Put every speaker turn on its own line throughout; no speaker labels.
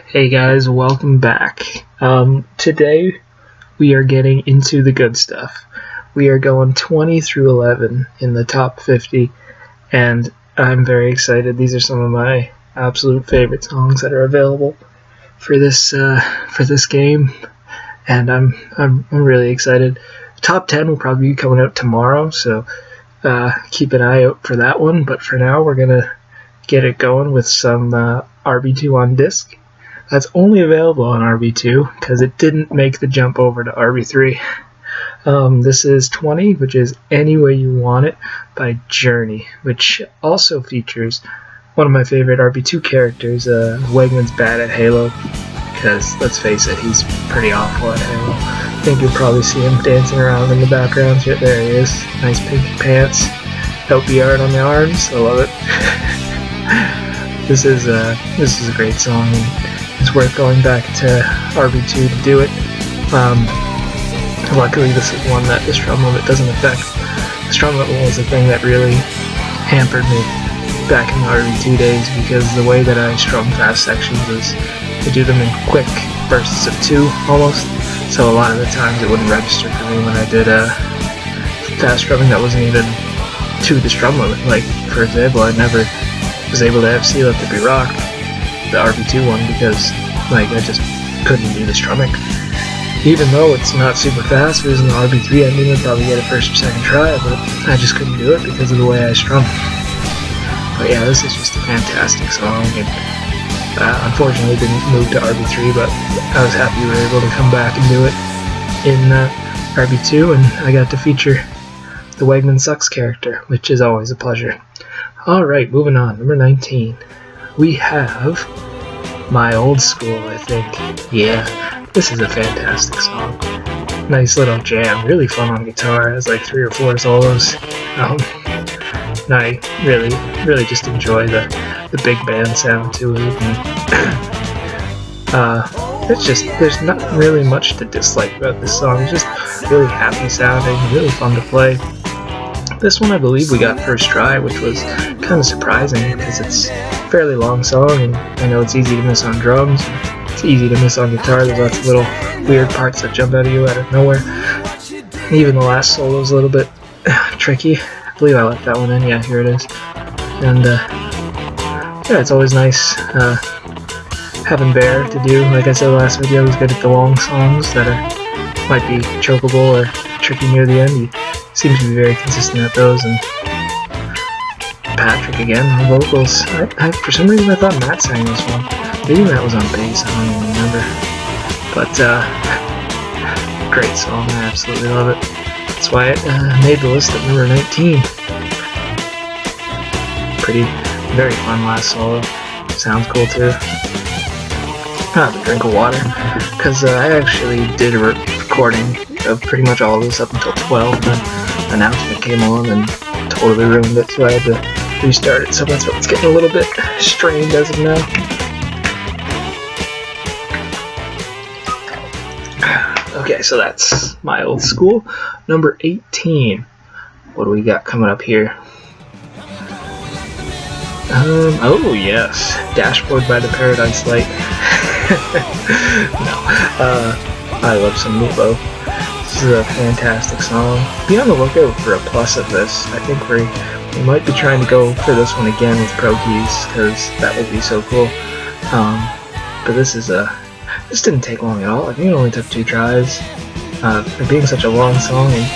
Hey guys, welcome back. Today we are getting into the good stuff. We are going 20 through 11 in the top 50, and I'm very excited. These are some of my absolute favorite songs that are available for this game, and I'm really excited. Top 10 will probably be coming out tomorrow, so keep an eye out for that one. But for now, we're gonna get it going with some RB2 on disc. That's only available on RB2 because it didn't make the jump over to RB3. This is 20, which is Any Way You Want It by Journey, which also features one of my favorite RB2 characters, Wegman's bad at Halo, because let's face it, he's pretty awful at Halo. I think you'll probably see him dancing around in the background. Here, there he is. Nice pink pants. Helpy art on the arms. I love it. This is a great song. It's worth going back to RB2 to do it. Luckily, this is one that the strum limit doesn't affect. The strum limit was the thing that really hampered me back in the RB2 days, because the way that I strum fast sections is to do them in quick bursts of 2 almost. So a lot of the times it wouldn't register for me when I did fast strumming that wasn't even to the strum limit. Like, for example, I never was able to FC Let There Be Rock, the RB2 one, because I just couldn't do the strumming. Even though it's not super fast, if it was in the RB3 ending, I'd probably get it first or second try, but I just couldn't do it because of the way I strum. But yeah, this is just a fantastic song, and unfortunately it didn't move to RB3, but I was happy we were able to come back and do it in RB2, and I got to feature the Wegman Sucks character, which is always a pleasure. Alright, moving on. Number 19. We have My Old School, I think. Yeah, this is a fantastic song. Nice little jam, really fun on guitar. It has like 3 or 4 solos. And I really just enjoy the big band sound to it. And, it's just, there's not really much to dislike about this song. It's just really happy sounding, really fun to play. This one I believe we got first try, which was kind of surprising because it's a fairly long song, and I know it's easy to miss on drums, it's easy to miss on guitar. There's lots of little weird parts that jump out of you out of nowhere. And even the last solo is a little bit tricky. I believe I left that one in. Yeah, here it is. And yeah, it's always nice having Bear to do. Like I said last video, he's good at the long songs that might be chokeable or tricky near the end. He seems to be very consistent at those. And Patrick again on vocals. I for some reason I thought Matt sang this one. Maybe Matt was on bass, I don't even remember. But great song, I absolutely love it. That's why it made the list at number 19. Very fun last solo. Sounds cool too. I have a drink of water, because I actually did a recording of pretty much all of this up until 12, then an announcement came on and totally ruined it, so I had to restart it, so that's why it's getting a little bit strained as of now. Okay, so that's My Old School. Number 18. What do we got coming up here? Oh yes, Dashboard by the Paradise Light. No, I love some Meatloaf. This is a fantastic song. Be on the lookout for a plus of this. I think we might be trying to go for this one again with Pro Keys, because that would be so cool. But this didn't take long at all. I think it only took 2 tries. For being such a long song, and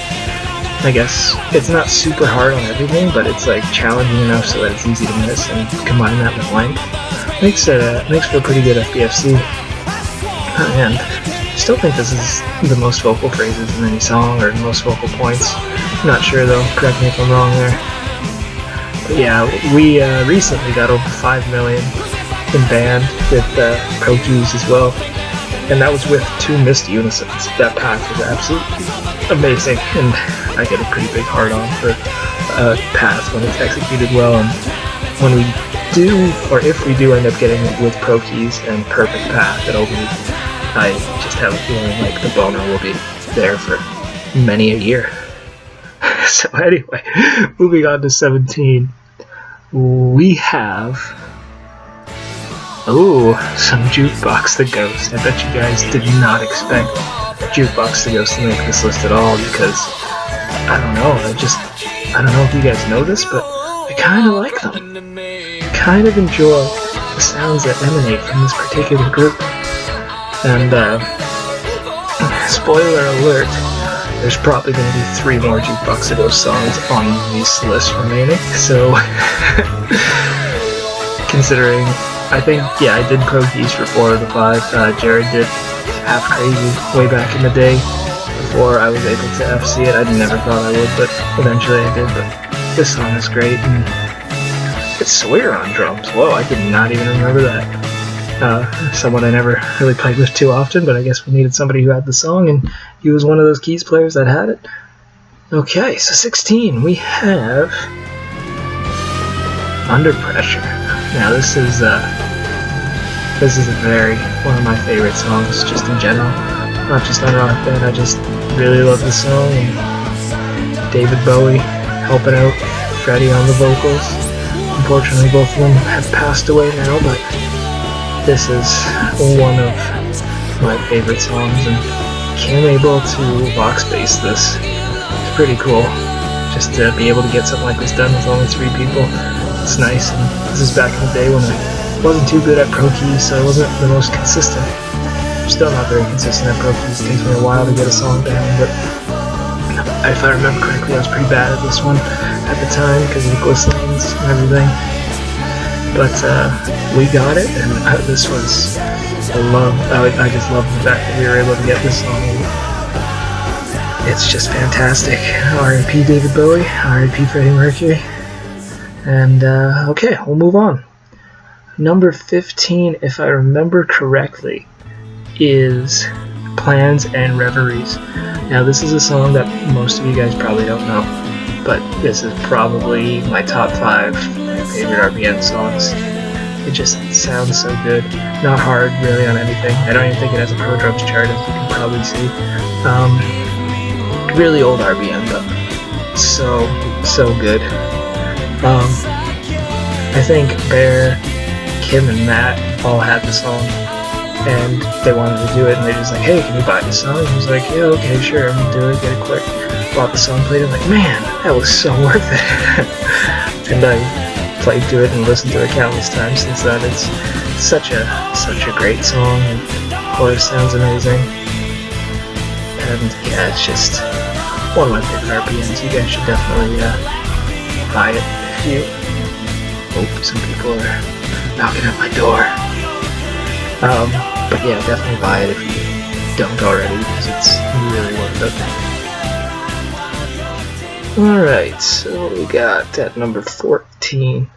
I guess it's not super hard on everything, but it's like challenging enough so that it's easy to miss, and combine that with length makes for a pretty good FBFC. And I still think this is the most vocal phrases in any song, or the most vocal points. I'm not sure though, correct me if I'm wrong there. But yeah, we recently got over 5 million in band with Pro Keys as well, and that was with 2 missed unisons. That path was absolutely amazing, and I get a pretty big hard on for path when it's executed well. And when we do, or if we do end up getting it with Pro Keys and perfect path, I just have a feeling like the boner will be there for many a year. So anyway, moving on to 17, we have Ooh, some Jukebox the Ghost. I bet you guys did not expect Jukebox the Ghost to make this list at all, because I don't know, I don't know if you guys know this, but I kind of like them. Kind of enjoy the sounds that emanate from this particular group. And spoiler alert, there's probably going to be 3 more Jukebox the Ghost songs on this list remaining, so considering, I think, yeah, I did Pro Keys for 4 of the 5. Jared did Half Crazy way back in the day before I was able to FC it. I never thought I would, but eventually I did. But this song is great, and it's Sawyer on drums. Whoa, I did not even remember that. Someone I never really played with too often, but I guess we needed somebody who had the song, and he was one of those keys players that had it. Okay, so 16, we have Under Pressure. Now this is one of my favorite songs, just in general, not just on Rock Band. I just really love the song, and David Bowie helping out Freddie on the vocals. Unfortunately, both of them have passed away now, but this is one of my favorite songs, and Kim able to Vox bass this. It's pretty cool, just to be able to get something like this done with only 3 people. It's nice, and this is back in the day when I wasn't too good at Pro Keys, so I wasn't the most consistent. I'm still not very consistent at Pro Keys. It takes me a while to get a song down, but if I remember correctly, I was pretty bad at this one at the time because of the glisslands and everything. But we got it, and this was I just love the fact that we were able to get this song. It's just fantastic. R.I.P. David Bowie, R.I.P. Freddie Mercury. And okay, we'll move on. Number 15, if I remember correctly, is Plans and Reveries. Now this is a song that most of you guys probably don't know, but this is probably my top 5 favorite RBN songs. It just sounds so good. Not hard really on anything. I don't even think it has a Pro Drums chart, as you can probably see. Really old RBN, but so good. I think Bear, Kim, and Matt all had the song, and they wanted to do it, and they're just like, hey, can you buy the song? I was like, yeah, okay, sure, I'm gonna do it, get it quick. Bought the song, played it, I'm like, man, that was so worth it. And I played to it and listened to it countless times since then. It's such a great song, and the chorus sounds amazing. And yeah, it's just one of my favorite RPMs. You guys should definitely buy it if you... Oh, some people are knocking at my door. But yeah, definitely buy it if you don't already, because it's really worth it. Alright, so what we got at number 14?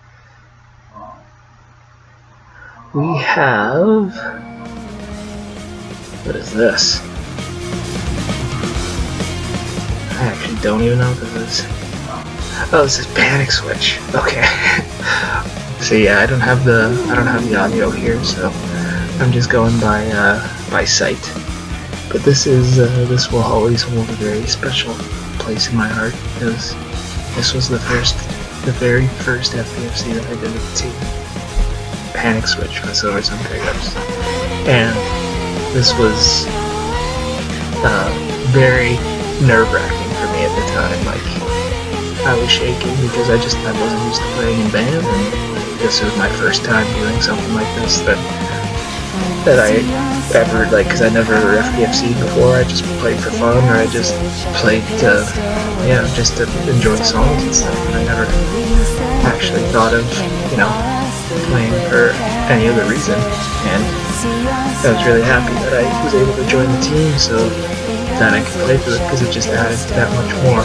We have... What is this? I actually don't even know what this is. Oh, this is Panic Switch. Okay. So yeah, I don't have the audio here, so I'm just going by sight. But this will always hold a very special place in my heart, because this was the very first FBFC that I did with the team. Panic Switch by Silver Sun Pickups. And this was very nerve-wracking for me at the time. Like, I was shaking because I wasn't used to playing in band, and this was my first time doing something like this that I ever, like, because I never FBFC'd before. I just played for fun, or I just played to, just to enjoy songs and stuff, and I never actually thought of, playing for any other reason. And I was really happy that I was able to join the team so that I could play through it, because it just added that much more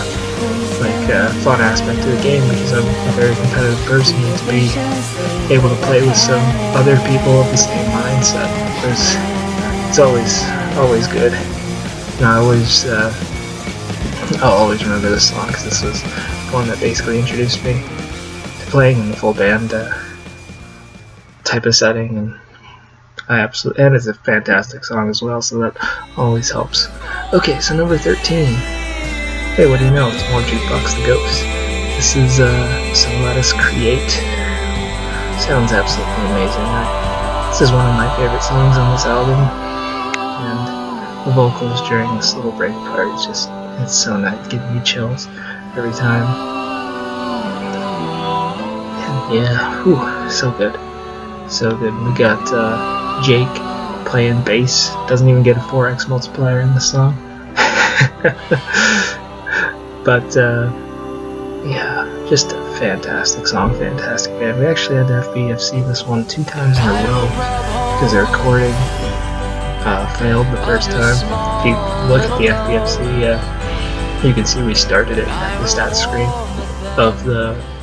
fun aspect to the game, because I'm a very competitive person, and to be able to play with some other people of the same mindset, it's always good. And I'll always remember this song, because this was one that basically introduced me to playing in the full band type of setting, and and it's a fantastic song as well, so that always helps. Okay, so number 13. Hey, what do you know? It's more Jukebox the Ghost. This is So Let Us Create. Sounds absolutely amazing. This is one of my favorite songs on this album, and the vocals during this little break part is just, it's so nice, giving me chills every time. And yeah, whew, so good. So good. We got Jake playing bass, doesn't even get a 4x multiplier in the song. But yeah, just a fantastic song, fantastic band. We actually had to FBFC this one 2 times in a row because the recording failed the first time. If you look at the FBFC, you can see we started it at the stats screen of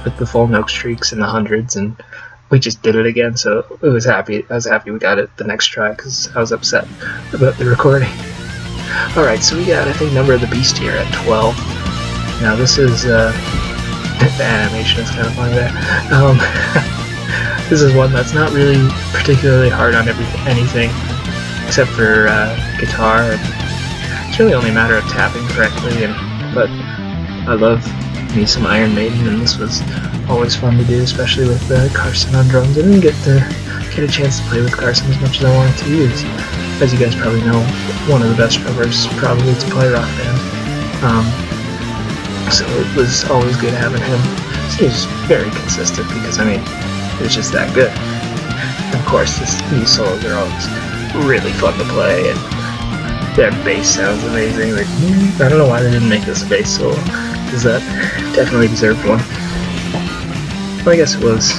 with the full note streaks in the hundreds, and we just did it again. So I was happy we got it the next try because I was upset about the recording. Alright, so we got, I think, Number of the Beast here at 12. Now this is, the animation is kind of funny there. This is one that's not really particularly hard on anything, except for guitar. It's really only a matter of tapping correctly, but I love me some Iron Maiden, and this was always fun to do, especially with Carson on drums. I didn't get a chance to play with Carson as much as I wanted to use. As you guys probably know, one of the best drummers probably to play rock band. So it was always good having him. He was very consistent because, I mean, it was just that good. And of course, these solos are always really fun to play, and their bass sounds amazing. Like, I don't know why they didn't make this a bass solo, because that definitely deserved one. Well, I guess it was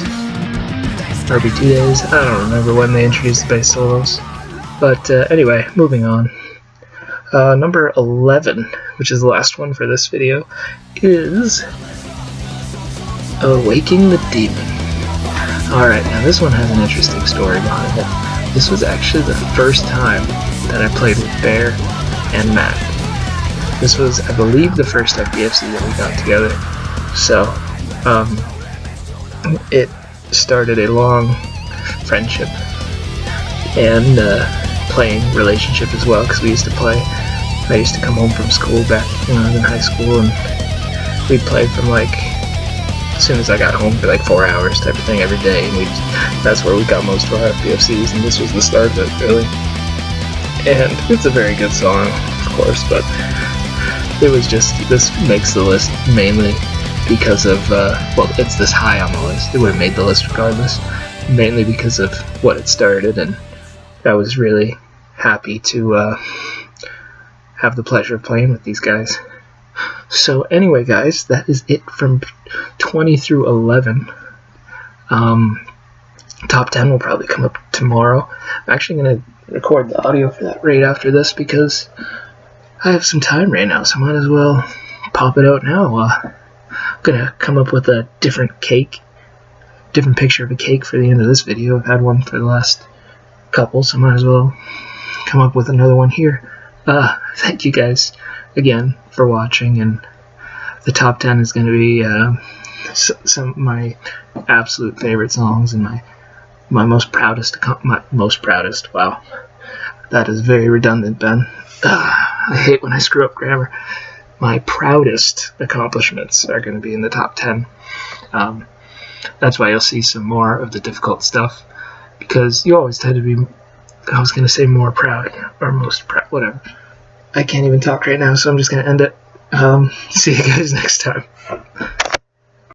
RB2 days. I don't remember when they introduced the bass solos. But anyway, moving on. Number 11, which is the last one for this video, is Awaking the Demon. Alright, now this one has an interesting story behind it. This was actually the first time that I played with Bear and Matt. This was, I believe, the first FBFC that we got together. So, it started a long friendship and playing relationship as well, because we used to play. I used to come home from school back when I was in high school, and we'd play from like as soon as I got home for like 4 hours type of thing every day, and that's where we got most of our FBFCs, and this was the start of it, really. And it's a very good song, of course, but it was just, this makes the list mainly because of, well, it's this high on the list. It would have made the list regardless, mainly because of what it started, and I was really happy to have the pleasure of playing with these guys. So anyway, guys, that is it from 20 through 11. Top 10 will probably come up tomorrow. I'm actually going to record the audio for that right after this because I have some time right now, so I might as well pop it out now. I'm going to come up with a different picture of a cake for the end of this video. I've had one for the last couple, so I might as well come up with another one here. Thank you guys again for watching, and the top 10 is going to be some of my absolute favorite songs and my most proudest, wow, that is very redundant, Ben. I hate when I screw up grammar. My proudest accomplishments are going to be in the top 10. That's why you'll see some more of the difficult stuff, because you always tend to be, I was going to say more proud, or most proud, whatever. I can't even talk right now, so I'm just going to end it. See you guys next time.